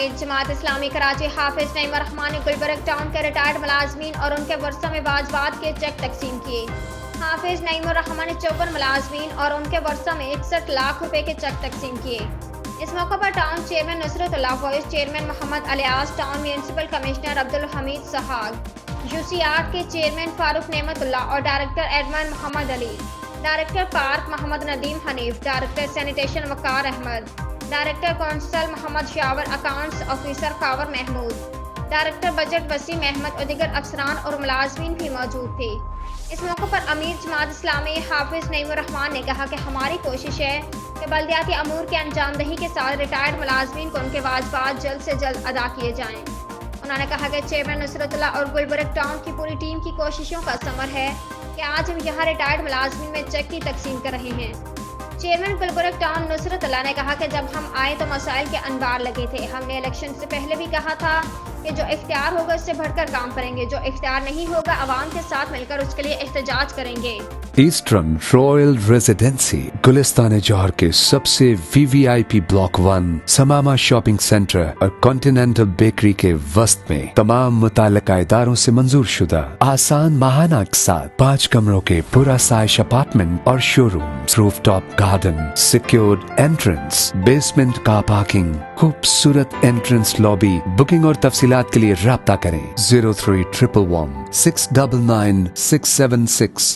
امیر جماعت اسلامی کراچی حافظ نعیم الرحمان نے گلبرگ ٹاؤن کے ریٹائرڈ ملازمین اور ان کے ورثہ میں واجبات کے چیک تقسیم کیے۔ حافظ نعیم الرحمان نے 54 ملازمین اور ان کے ورثہ میں 61 لاکھ روپے کے چیک تقسیم کیے۔ اس موقع پر town chairman Nusrat Ullah, vice chairman Muhammad Ilyas, town municipal commissioner Abdul Hamid Suhag, UCR کے چیئرمین فاروق نعمت اللہ اور director admin Muhammad Ali, director park Muhammad Nadeem Hanif, director sanitation Waqar Ahmed, director council Muhammad Shawar, accounts officer Khawar Mahmood, director budget Waseem Ahmed اور دیگر افسران اور ملازمین بھی موجود تھے۔ اس موقع پر امیر جماعت اسلامی حافظ نعیم الرحمان نے کہا کہ ہماری کوشش ہے کہ بلدیاتی امور کے انجام دہی کے ساتھ ریٹائرڈ ملازمین کو ان کے واجبات جلد سے جلد ادا کیے جائیں۔ انہوں نے کہا کہ چیئرمین نصرت اللہ اور گلبرگ ٹاؤن کی پوری ٹیم کی کوششوں کا ثمر ہے کہ آج ہم یہاں ریٹائرڈ ملازمین میں چیک کی تقسیم کر رہے ہیں۔ چیئرمین گلبرگ ٹاؤن نصرت اللہ نے کہا کہ جب ہم آئے تو مسائل کے انبار لگے تھے۔ ہم نے الیکشن سے پہلے بھی کہا تھا کہ جو اختیار ہوگا اس سے بڑھ کر کام کریں گے، جو اختیار نہیں ہوگا عوام کے ساتھ مل کر اس کے لیے احتجاج کریں گے۔ ایسٹرن رائل ریزیڈینسی گلستان جوہر کے سب سے VVIP بلاک 1 سماما شاپنگ سینٹر اور کانٹیننٹل بیکری کے وسط میں تمام متعلقہ اداروں سے منظور شدہ آسان ماہانہ اقساط 5 کمروں کے پورا سائش اپارٹمنٹ اور show rooms, roof top garden, secured entrance, basement car parking, خوبصورت انٹرنس لابی۔ بکنگ اور تفصیلات کے لیے رابطہ کریں 0311 699 676۔